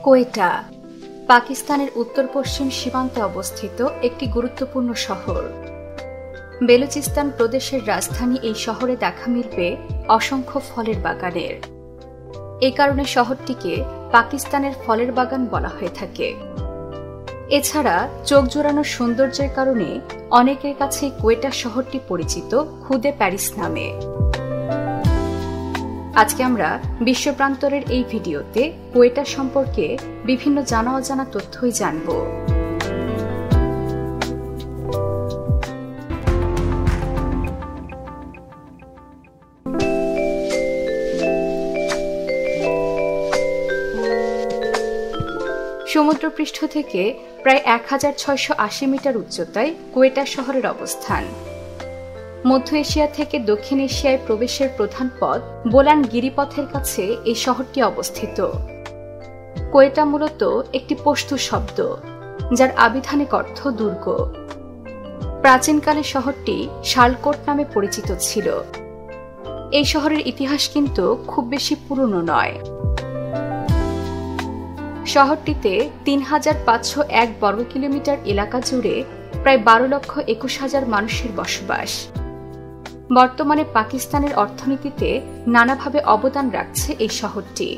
কোয়েটা পাকিস্তানের উত্তর পশ্চিম সীমান্তে অবস্থিত একটি গুরুত্বপূর্ণ শহর। বেলুচিস্তান প্রদেশের রাজধানী এই শহরে দেখা মিলবে অসংখ্য ফলের বাগানের। এ কারণে শহরটিকে পাকিস্তানের ফলের বাগান বলা হয়ে থাকে। এছাড়া চোখ জোড়ানো সৌন্দর্যের কারণে অনেকের কাছে কোয়েটা শহরটি পরিচিত খুদে প্যারিস নামে। আজকে আমরা বিশ্বপ্রান্তরের এই ভিডিওতে কোয়েটা সম্পর্কে বিভিন্ন জানা অজানা তথ্যই জানব। সমুদ্রপৃষ্ঠ থেকে প্রায় ১৬৮০ মিটার উচ্চতায় কোয়েটা শহরের অবস্থান। মধ্য এশিয়া থেকে দক্ষিণ এশিয়ায় প্রবেশের প্রধান পথ বোলান গিরিপথের কাছে এই শহরটি অবস্থিত। কোয়েটা মূলত একটি পশতু শব্দ, যার আবিধানিক অর্থ দুর্গ। প্রাচীনকালে শহরটি শালকোট নামে পরিচিত ছিল। এই শহরের ইতিহাস কিন্তু খুব বেশি পুরনো নয়। শহরটিতে ৩৫০১ বর্গ কিলোমিটার এলাকা জুড়ে প্রায় ১২,২১,০০০ মানুষের বসবাস। বর্তমানে পাকিস্তানের অর্থনীতিতে নানাভাবে অবদান রাখছে এই শহরটি।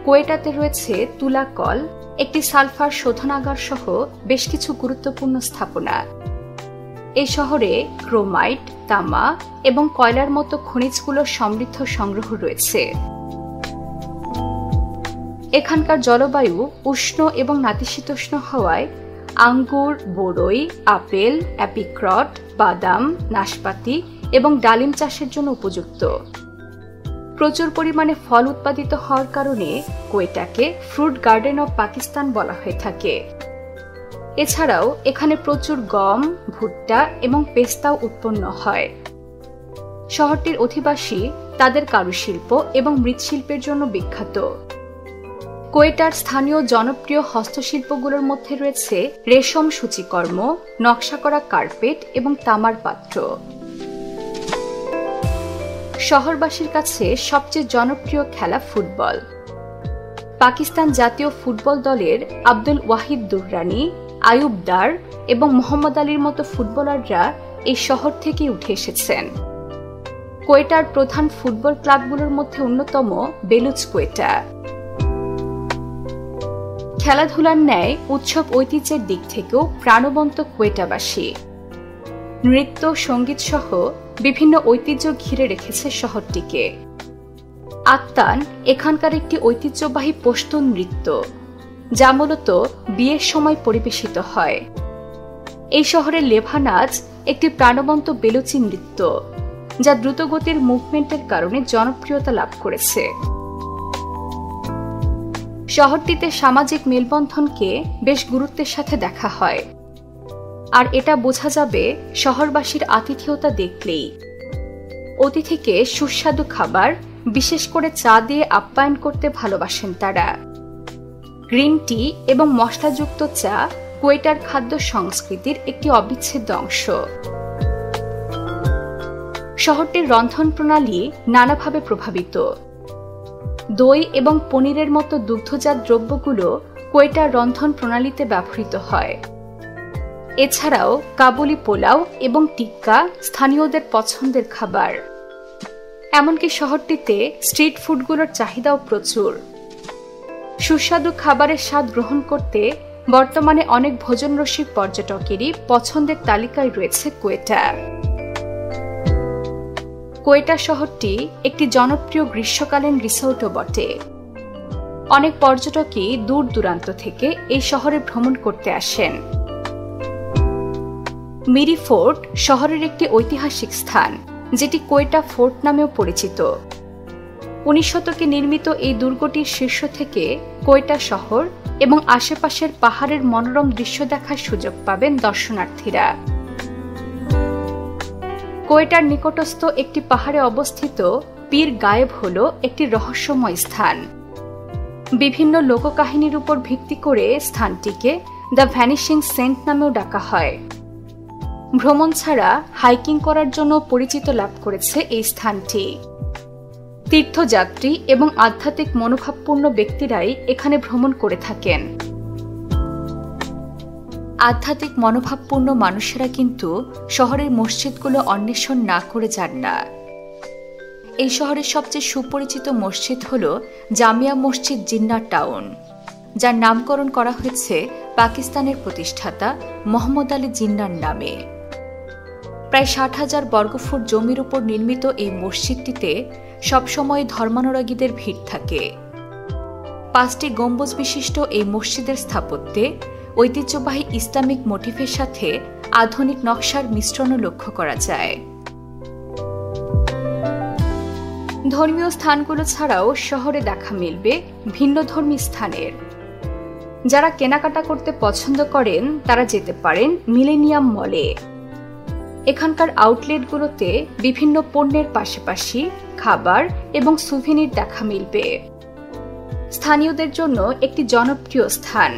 কোয়েটাতে রয়েছে তুলা কল, একটি সালফার শোধনাগার সহ বেশ কিছু গুরুত্বপূর্ণ স্থাপনা। এই শহরে ক্রোমাইট, তামা এবং কয়লার মতো খনিজগুলোর সমৃদ্ধ সংগ্রহ রয়েছে। এখানকার জলবায়ু উষ্ণ এবং নাতিশীতোষ্ণ হওয়ায় আঙ্গুর, বড়ই, আপেল, অ্যাপিক্রট, বাদাম, নাশপাতি এবং ডালিম চাষের জন্য উপযুক্ত। প্রচুর পরিমাণে ফল উৎপাদিত হওয়ার কারণে কোয়েটাকে ফ্রুট গার্ডেন অব পাকিস্তান বলা হয়ে থাকে। এছাড়াও এখানে প্রচুর গম, ভুট্টা এবং পেস্তাও উৎপন্ন হয়। শহরটির অধিবাসী তাদের কারুশিল্প এবং মৃৎশিল্পের জন্য বিখ্যাত। কোয়েটার স্থানীয় জনপ্রিয় হস্তশিল্পগুলোর মধ্যে রয়েছে রেশম সূচিকর্ম, নকশা করা কার্পেট এবং তামার পাত্র। শহরবাসীর কাছে সবচেয়ে জনপ্রিয় খেলা ফুটবল। পাকিস্তান জাতীয় ফুটবল দলের আব্দুল ওয়াহিদ দুররানি, আয়ুব দার এবং মোহাম্মদ আলীর মতো ফুটবলাররা এই শহর থেকেই উঠে এসেছেন। কোয়েটার প্রধান ফুটবল ক্লাবগুলোর মধ্যে অন্যতম বেলুচ কোয়েটা। খেলাধুলার ন্যায় উৎসব ঐতিহ্যের দিক থেকেও প্রাণবন্ত কোয়েটাবাসী। নৃত্য, সঙ্গীত সহ বিভিন্ন ঐতিহ্য ঘিরে রেখেছে শহরটিকে। আত্তান এখানকার একটি ঐতিহ্যবাহী পশতুন নৃত্য, যা মূলত বিয়ের সময় পরিবেশিত হয়। এই শহরের লেভা নাচ একটি প্রাণবন্ত বেলুচি নৃত্য, যা দ্রুতগতির মুভমেন্টের কারণে জনপ্রিয়তা লাভ করেছে। শহরটিতে সামাজিক মেলবন্ধনকে বেশ গুরুত্বের সাথে দেখা হয়, আর এটা বোঝা যাবে শহরবাসীর আতিথেয়তা দেখলেই। অতিথিকে সুস্বাদু খাবার, বিশেষ করে চা দিয়ে আপ্যায়ন করতে ভালোবাসেন তারা। গ্রিন টি এবং মশলাযুক্ত চা কোয়েটার খাদ্য সংস্কৃতির একটি অবিচ্ছেদ্য অংশ। শহরটির রন্ধন প্রণালী নানাভাবে প্রভাবিত। দই এবং পনিরের মতো দুগ্ধজাত দ্রব্যগুলো কোয়েটার রন্ধন প্রণালীতে ব্যবহৃত হয়। এছাড়াও কাবুলি পোলাও এবং টিক্কা স্থানীয়দের পছন্দের খাবার। এমনকি শহরটিতে স্ট্রিট ফুডগুলোর চাহিদাও প্রচুর। সুস্বাদু খাবারের স্বাদ গ্রহণ করতে বর্তমানে অনেক ভোজনরসিক পর্যটকেরই পছন্দের তালিকায় রয়েছে কোয়েটা। কোয়েটা শহরটি একটি জনপ্রিয় গ্রীষ্মকালীন রিসোর্টও বটে। অনেক পর্যটকই দূর দূরান্ত থেকে এই শহরে ভ্রমণ করতে আসেন। মিরি ফোর্ট শহরের একটি ঐতিহাসিক স্থান, যেটি কোয়েটা ফোর্ট নামেও পরিচিত। ১৯ শতকে নির্মিত এই দুর্গটির শীর্ষ থেকে কোয়েটা শহর এবং আশেপাশের পাহাড়ের মনোরম দৃশ্য দেখার সুযোগ পাবেন দর্শনার্থীরা। কোয়েটার নিকটস্থ একটি পাহাড়ে অবস্থিত পীর গায়েব হল একটি রহস্যময় স্থান। বিভিন্ন লোককাহিনীর উপর ভিত্তি করে স্থানটিকে দ্য ভ্যানিশিং সেন্ট নামেও ডাকা হয়। ভ্রমণ ছাড়া হাইকিং করার জন্য পরিচিত লাভ করেছে এই স্থানটি। তীর্থযাত্রী এবং আধ্যাত্মিক মনোভাবপূর্ণ ব্যক্তিরাই এখানে ভ্রমণ করে থাকেন। আধ্যাত্মিক মনোভাবপূর্ণ মানুষেরা কিন্তু শহরের মসজিদগুলো অন্বেষণ না করে যান না। এই শহরের সবচেয়ে সুপরিচিত মসজিদ হল জামিয়া মসজিদ জিন্নাহ টাউন, যার নামকরণ করা হয়েছে পাকিস্তানের প্রতিষ্ঠাতা মোহাম্মদ আলী জিন্নাহর নামে। প্রায় 60,000 বর্গফুট জমির উপর নির্মিত এই মসজিদটিতে সবসময় ধর্মানুরাগীদের ভিড় থাকে। 5টি গম্বুজ বিশিষ্ট এই মসজিদের স্থাপত্যে ঐতিহ্যবাহী ইসলামিক মোটিভের সাথে আধুনিক নকশার মিশ্রণও লক্ষ্য করা যায়। ধর্মীয় স্থানগুলো ছাড়াও শহরে দেখা মিলবে ভিন্নধর্মী স্থানের। যারা কেনাকাটা করতে পছন্দ করেন তারা যেতে পারেন মিলেনিয়াম মলে। এখানকার আউটলেটগুলোতে বিভিন্ন পণ্যের পাশাপাশি খাবার এবং সুভেনির দেখা মিলবে। স্থানীয়দের জন্য একটি জনপ্রিয় স্থান।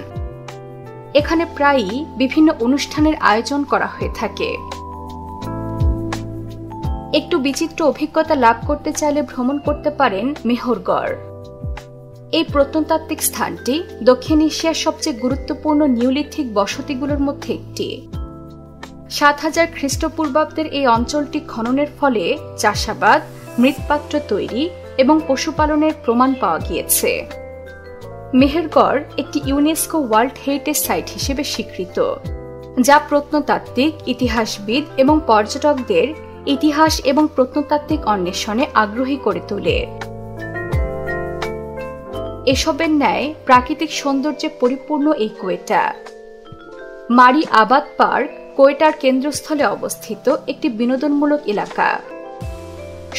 এখানে প্রায়ই বিভিন্ন অনুষ্ঠানের আয়োজন করা হয়ে থাকে। একটু বিচিত্র অভিজ্ঞতা লাভ করতে চাইলে ভ্রমণ করতে পারেন মেহরগড়। এই প্রত্নতাত্ত্বিক স্থানটি দক্ষিণ এশিয়ার সবচেয়ে গুরুত্বপূর্ণ নিওলিথিক বসতিগুলোর মধ্যে একটি। 7000 খ্রিস্টপূর্বাব্দের এই অঞ্চলটি খননের ফলে চাষাবাদ, মৃৎপাত্র তৈরি এবং পশুপালনের প্রমাণ পাওয়া গিয়েছে। মেহেরগড় একটি ইউনেস্কো ওয়ার্ল্ড হেরিটেজ সাইট হিসেবে স্বীকৃত, যা প্রত্নতাত্ত্বিক, ইতিহাসবিদ এবং পর্যটকদের ইতিহাস এবং প্রত্নতাত্ত্বিক অন্বেষণে আগ্রহী করে তোলে। এসবের ন্যায় প্রাকৃতিক সৌন্দর্যে পরিপূর্ণ এই কোয়েটা। মারি আবাদ পার্ক কোয়েটার কেন্দ্রস্থলে অবস্থিত একটি বিনোদনমূলক এলাকা।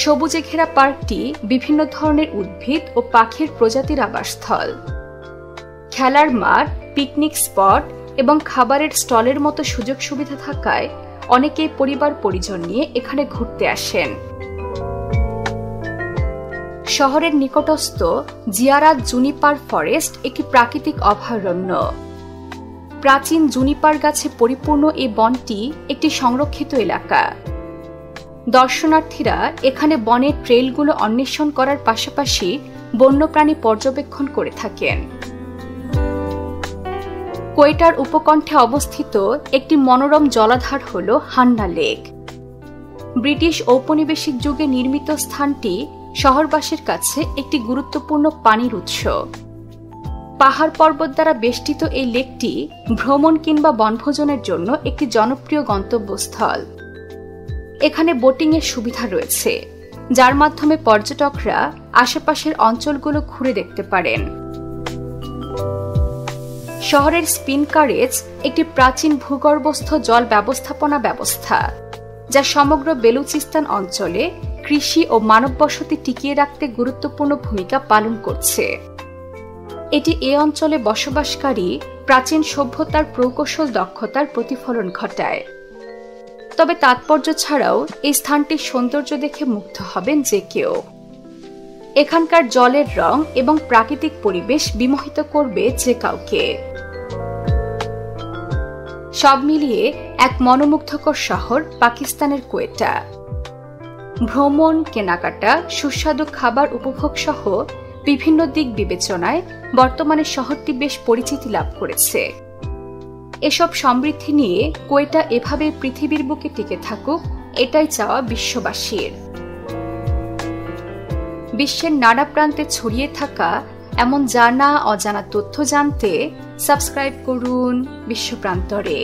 সবুজে ঘেরা পার্কটি বিভিন্ন ধরনের উদ্ভিদ ও পাখির প্রজাতির আবাসস্থল। খেলার মাঠ, পিকনিক স্পট এবং খাবারের স্টলের মতো সুযোগ সুবিধা থাকায় অনেকেই পরিবার পরিজন নিয়ে এখানে ঘুরতে আসেন। শহরের নিকটস্থ জিয়ারাত জুনিপার ফরেস্ট একটি প্রাকৃতিক অভয়ারণ্য। প্রাচীন জুনিপার গাছে পরিপূর্ণ এই বনটি একটি সংরক্ষিত এলাকা। দর্শনার্থীরা এখানে বনের ট্রেইলগুলো অন্বেষণ করার পাশাপাশি বন্যপ্রাণী পর্যবেক্ষণ করে থাকেন। কোয়েটার উপকণ্ঠে অবস্থিত একটি মনোরম জলাধার হল হান্না লেক। ব্রিটিশ ঔপনিবেশিক যুগে নির্মিত স্থানটি শহরবাসীর কাছে একটি গুরুত্বপূর্ণ পানির উৎস। পাহাড় পর্বত দ্বারা বেষ্টিত এই লেকটি ভ্রমণ কিংবা বনভোজনের জন্য একটি জনপ্রিয় গন্তব্যস্থল। এখানে বোটিংয়ের সুবিধা রয়েছে, যার মাধ্যমে পর্যটকরা আশেপাশের অঞ্চলগুলো ঘুরে দেখতে পারেন। শহরের স্পিন কারেজ একটি প্রাচীন ভূগর্ভস্থ জল ব্যবস্থাপনা ব্যবস্থা, যা সমগ্র বেলুচিস্তান অঞ্চলে কৃষি ও মানব বসতি টিকিয়ে রাখতে গুরুত্বপূর্ণ ভূমিকা পালন করছে। এটি এ অঞ্চলে বসবাসকারী প্রাচীন সভ্যতার প্রকৌশল দক্ষতার প্রতিফলন ঘটায়। তবে তাৎপর্য ছাড়াও এই স্থানটির সৌন্দর্য দেখে মুগ্ধ হবেন যে কেউ। এখানকার জলের রং এবং প্রাকৃতিক পরিবেশ বিমোহিত করবে যে কাউকে। সব মিলিয়ে এক মনোমুগ্ধকর শহর পাকিস্তানের কোয়েটা। ভ্রমণ, কেনাকাটা, সুস্বাদু খাবার উপভোগ সহ বিভিন্ন দিক বিবেচনায় বর্তমানে শহরটি বেশ পরিচিতি লাভ করেছে। এসব সমৃদ্ধি নিয়ে কোয়েটা এভাবে পৃথিবীর বুকে টিকে থাকুক, এটাই চাওয়া বিশ্ববাসীর। বিশ্বের নানা প্রান্তে ছড়িয়ে থাকা এমন জানা অজানা তথ্য জানতে সাবস্ক্রাইব করুন বিশ্বপ্রান্তরে।